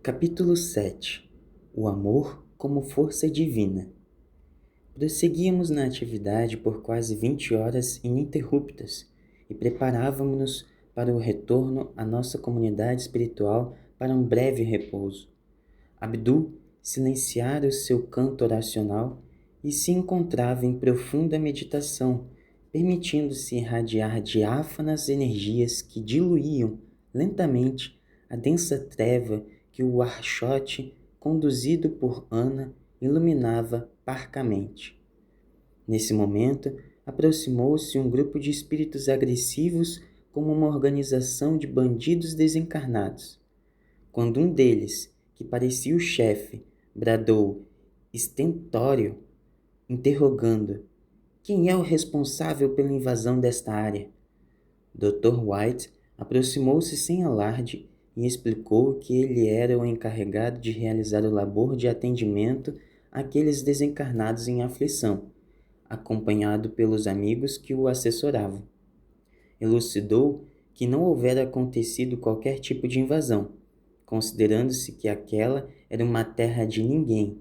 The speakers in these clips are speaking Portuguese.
Capítulo 7. O amor como força divina. Prosseguíamos na atividade por quase 20 horas ininterruptas e preparávamos-nos para o retorno à nossa comunidade espiritual para um breve repouso. Abdul silenciara o seu canto oracional e se encontrava em profunda meditação, permitindo-se irradiar diáfanas energias que diluíam lentamente a densa treva que o Archote, conduzido por Ana, iluminava parcamente. Nesse momento, aproximou-se um grupo de espíritos agressivos como uma organização de bandidos desencarnados. Quando um deles, que parecia o chefe, bradou estentório, interrogando: "Quem é o responsável pela invasão desta área?" Dr. White aproximou-se sem alarde e explicou que ele era o encarregado de realizar o labor de atendimento àqueles desencarnados em aflição, acompanhado pelos amigos que o assessoravam. Elucidou que não houvera acontecido qualquer tipo de invasão, considerando-se que aquela era uma terra de ninguém,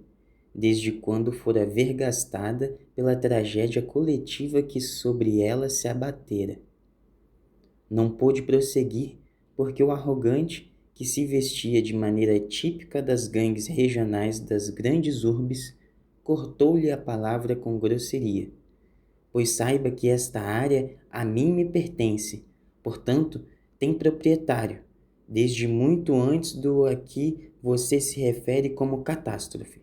desde quando fora vergastada pela tragédia coletiva que sobre ela se abatera. Não pôde prosseguir porque o arrogante, que se vestia de maneira típica das gangues regionais das grandes urbes, cortou-lhe a palavra com grosseria. "Pois saiba que esta área a mim me pertence, portanto, tem proprietário, desde muito antes do a que você se refere como catástrofe.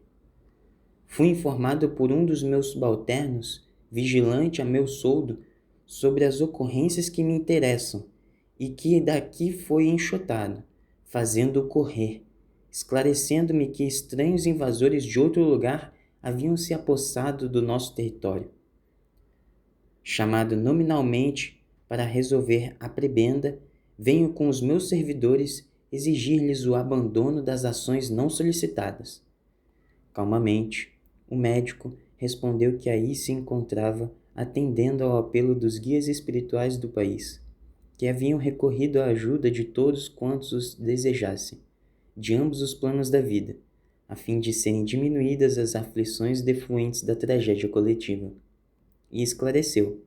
Fui informado por um dos meus subalternos, vigilante a meu soldo, sobre as ocorrências que me interessam, e que daqui foi enxotado, fazendo-o correr, esclarecendo-me que estranhos invasores de outro lugar haviam se apossado do nosso território. Chamado nominalmente para resolver a prebenda, venho com os meus servidores exigir-lhes o abandono das ações não solicitadas." Calmamente, o médico respondeu que aí se encontrava atendendo ao apelo dos guias espirituais do país, que haviam recorrido à ajuda de todos quantos os desejassem, de ambos os planos da vida, a fim de serem diminuídas as aflições defluentes da tragédia coletiva. E esclareceu: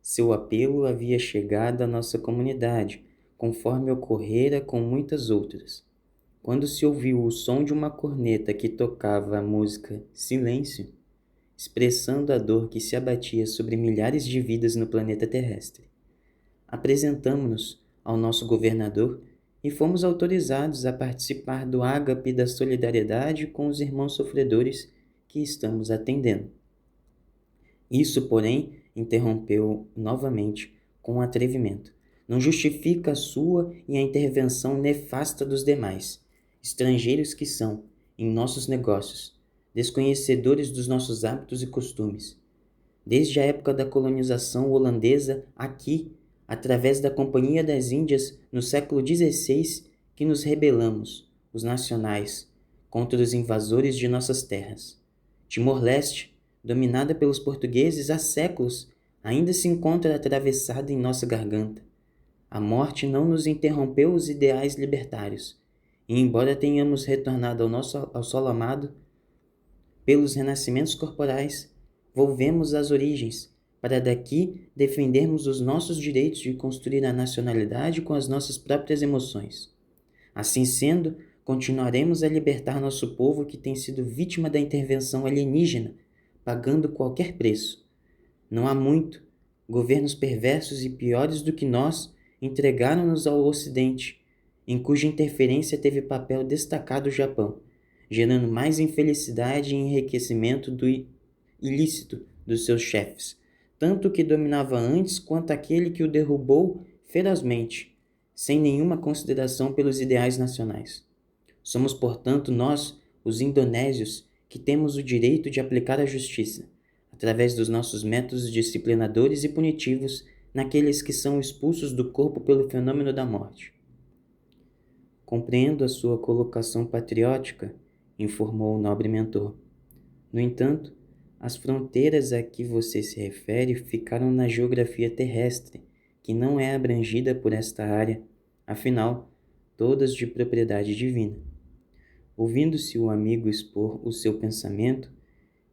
seu apelo havia chegado à nossa comunidade, conforme ocorrera com muitas outras. Quando se ouviu o som de uma corneta que tocava a música Silêncio, expressando a dor que se abatia sobre milhares de vidas no planeta terrestre, apresentamo-nos ao nosso governador e fomos autorizados a participar do ágape da solidariedade com os irmãos sofredores que estamos atendendo. Isso, porém, interrompeu novamente com atrevimento, não justifica a sua e a intervenção nefasta dos demais, estrangeiros que são, em nossos negócios, desconhecedores dos nossos hábitos e costumes. Desde a época da colonização holandesa, aqui, através da Companhia das Índias, no século XVI, que nos rebelamos, os nacionais, contra os invasores de nossas terras. Timor-Leste, dominada pelos portugueses há séculos, ainda se encontra atravessada em nossa garganta. A morte não nos interrompeu os ideais libertários, e embora tenhamos retornado ao solo amado, pelos renascimentos corporais, volvemos às origens, para daqui defendermos os nossos direitos de construir a nacionalidade com as nossas próprias emoções. Assim sendo, continuaremos a libertar nosso povo que tem sido vítima da intervenção alienígena, pagando qualquer preço. Não há muito, governos perversos e piores do que nós entregaram-nos ao Ocidente, em cuja interferência teve papel destacado o Japão, gerando mais infelicidade e enriquecimento do ilícito dos seus chefes, tanto o que dominava antes quanto aquele que o derrubou ferozmente, sem nenhuma consideração pelos ideais nacionais. Somos, portanto, nós, os indonésios, que temos o direito de aplicar a justiça, através dos nossos métodos disciplinadores e punitivos, naqueles que são expulsos do corpo pelo fenômeno da morte. Compreendo a sua colocação patriótica, informou o nobre mentor. No entanto, as fronteiras a que você se refere ficaram na geografia terrestre, que não é abrangida por esta área, afinal, todas de propriedade divina. Ouvindo-se o amigo expor o seu pensamento,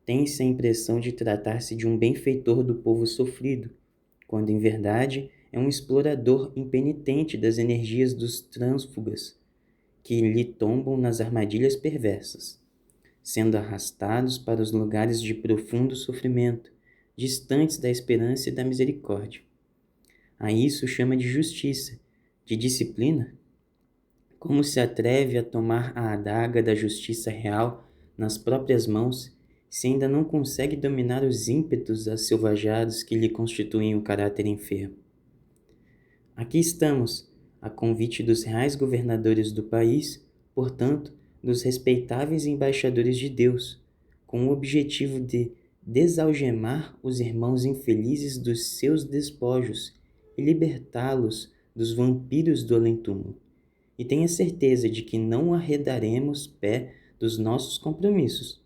tem-se a impressão de tratar-se de um benfeitor do povo sofrido, quando em verdade é um explorador impenitente das energias dos trânsfugas, que lhe tombam nas armadilhas perversas, sendo arrastados para os lugares de profundo sofrimento, distantes da esperança e da misericórdia. A isso chama de justiça, de disciplina? Como se atreve a tomar a adaga da justiça real nas próprias mãos, se ainda não consegue dominar os ímpetos asselvajados que lhe constituem o caráter enfermo? Aqui estamos, a convite dos reais governadores do país, portanto, dos respeitáveis embaixadores de Deus, com o objetivo de desalgemar os irmãos infelizes dos seus despojos e libertá-los dos vampiros do além-túmulo. E tenha certeza de que não arredaremos pé dos nossos compromissos,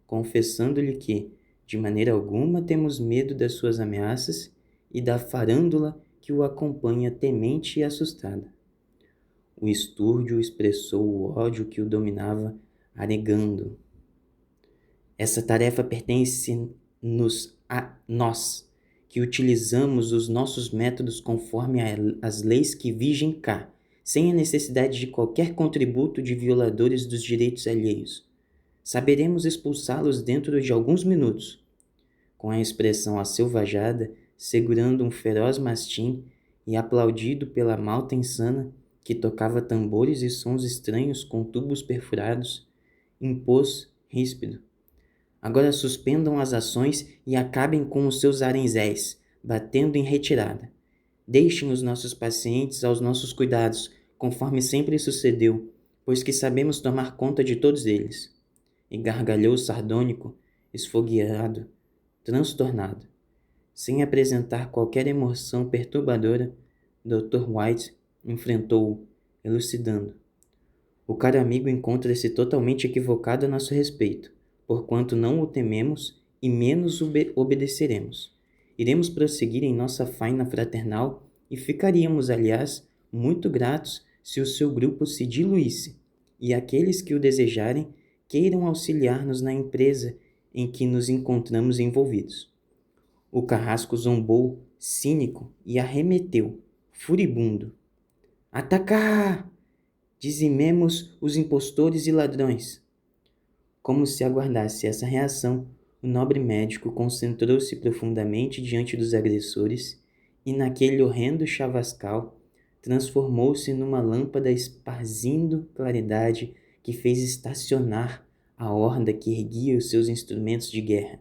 confessando-lhe que, de maneira alguma, temos medo das suas ameaças e da farândula que o acompanha temente e assustada. O estúrdio expressou o ódio que o dominava, aregando: essa tarefa pertence-nos a nós, que utilizamos os nossos métodos conforme as leis que vigem cá, sem a necessidade de qualquer contributo de violadores dos direitos alheios. Saberemos expulsá-los dentro de alguns minutos. Com a expressão asselvajada, segurando um feroz mastim e aplaudido pela malta insana, que tocava tambores e sons estranhos com tubos perfurados, impôs ríspido: agora suspendam as ações e acabem com os seus arenzéis, batendo em retirada. Deixem os nossos pacientes aos nossos cuidados, conforme sempre sucedeu, pois que sabemos tomar conta de todos eles. E gargalhou sardônico, esfogueado, transtornado. Sem apresentar qualquer emoção perturbadora, Dr. White enfrentou-o, elucidando: o caro amigo encontra-se totalmente equivocado a nosso respeito, porquanto não o tememos e menos obedeceremos. Iremos prosseguir em nossa faina fraternal e ficaríamos, aliás, muito gratos se o seu grupo se diluísse e aqueles que o desejarem queiram auxiliar-nos na empresa em que nos encontramos envolvidos. O carrasco zombou, cínico, e arremeteu, furibundo: atacar! Dizimemos os impostores e ladrões. Como se aguardasse essa reação, o nobre médico concentrou-se profundamente diante dos agressores e, naquele horrendo chavascal, transformou-se numa lâmpada esparzindo claridade que fez estacionar a horda que erguia os seus instrumentos de guerra,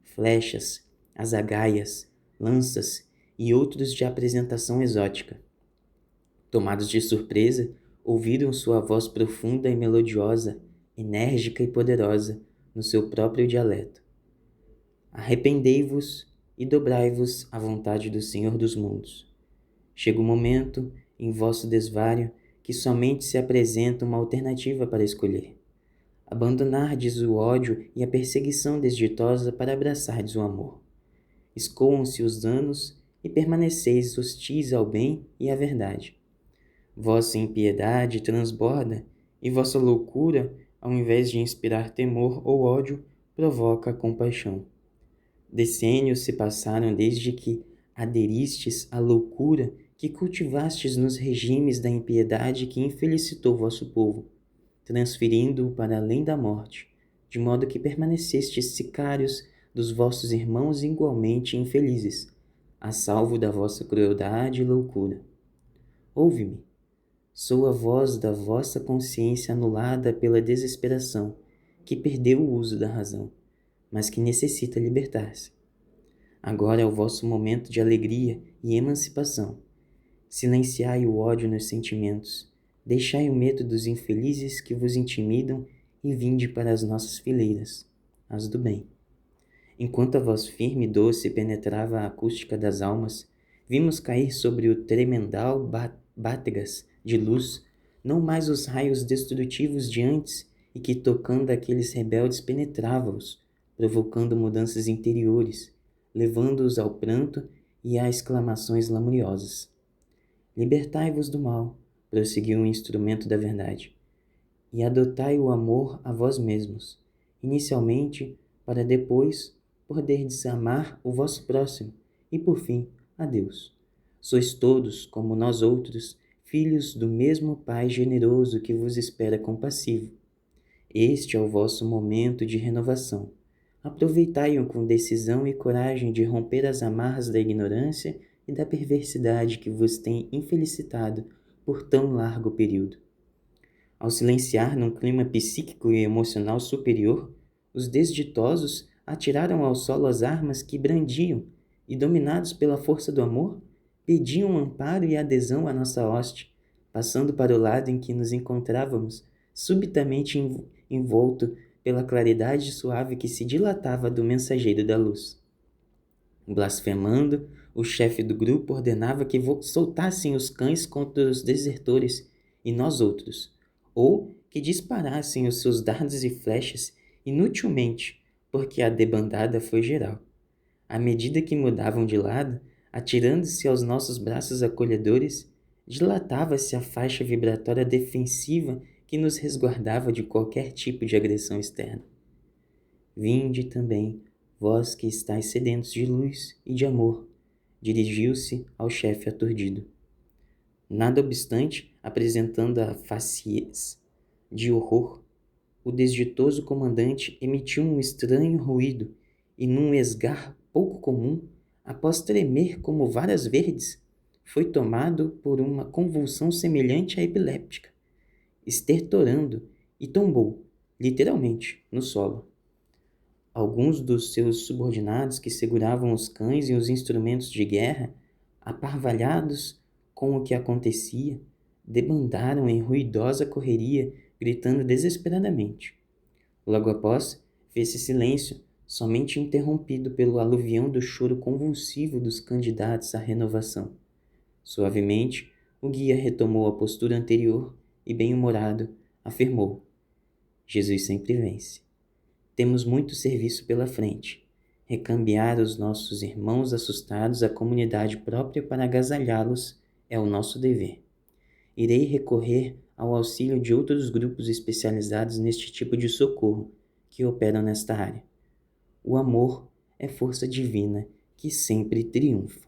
flechas, azagaias, lanças e outros de apresentação exótica. Tomados de surpresa, ouviram sua voz profunda e melodiosa, enérgica e poderosa, no seu próprio dialeto: arrependei-vos e dobrai-vos à vontade do Senhor dos mundos. Chega o momento, em vosso desvario, que somente se apresenta uma alternativa para escolher: abandonardes o ódio e a perseguição desditosa para abraçardes o amor. Escoam-se os anos e permaneceis hostis ao bem e à verdade. Vossa impiedade transborda e vossa loucura, ao invés de inspirar temor ou ódio, provoca compaixão. Decênios se passaram desde que aderistes à loucura que cultivastes nos regimes da impiedade que infelicitou vosso povo, transferindo-o para além da morte, de modo que permanecestes sicários dos vossos irmãos igualmente infelizes, a salvo da vossa crueldade e loucura. Ouve-me. Sou a voz da vossa consciência anulada pela desesperação, que perdeu o uso da razão, mas que necessita libertar-se. Agora é o vosso momento de alegria e emancipação. Silenciai o ódio nos sentimentos, deixai o medo dos infelizes que vos intimidam e vinde para as nossas fileiras, as do bem. Enquanto a voz firme e doce penetrava a acústica das almas, vimos cair sobre o tremendal bátegas de luz, não mais os raios destrutivos de antes e que, tocando aqueles rebeldes, penetravam-os, provocando mudanças interiores, levando-os ao pranto e a exclamações lamuriosas. Libertai-vos do mal, prosseguiu o instrumento da verdade. e adotai o amor a vós mesmos, inicialmente, para depois poderdes amar o vosso próximo e, por fim, a Deus. Sois todos, como nós outros, filhos do mesmo Pai generoso que vos espera compassivo. Este é o vosso momento de renovação. Aproveitai-o com decisão e coragem de romper as amarras da ignorância e da perversidade que vos tem infelicitado por tão largo período. Ao silenciar num clima psíquico e emocional superior, os desditosos atiraram ao solo as armas que brandiam e, dominados pela força do amor, pediam amparo e adesão à nossa hoste, passando para o lado em que nos encontrávamos, subitamente envolto pela claridade suave que se dilatava do mensageiro da luz. Blasfemando, o chefe do grupo ordenava que soltassem os cães contra os desertores e nós outros, ou que disparassem os seus dardos e flechas inutilmente, porque a debandada foi geral. À medida que mudavam de lado, atirando-se aos nossos braços acolhedores, dilatava-se a faixa vibratória defensiva que nos resguardava de qualquer tipo de agressão externa. Vinde também, vós que estáis sedentos de luz e de amor, dirigiu-se ao chefe aturdido. Nada obstante, apresentando a faciez de horror, o desditoso comandante emitiu um estranho ruído e, num esgar pouco comum, após tremer como varas verdes, foi tomado por uma convulsão semelhante à epiléptica, estertorando e tombou, literalmente, no solo. Alguns dos seus subordinados que seguravam os cães e os instrumentos de guerra, aparvalhados com o que acontecia, debandaram em ruidosa correria, gritando desesperadamente. Logo após, fez-se silêncio, somente interrompido pelo aluvião do choro convulsivo dos candidatos à renovação. Suavemente, o guia retomou a postura anterior e, bem-humorado, afirmou: Jesus sempre vence. Temos muito serviço pela frente. Recambiar os nossos irmãos assustados à comunidade própria para agasalhá-los é o nosso dever. Irei recorrer ao auxílio de outros grupos especializados neste tipo de socorro que operam nesta área. O amor é força divina que sempre triunfa.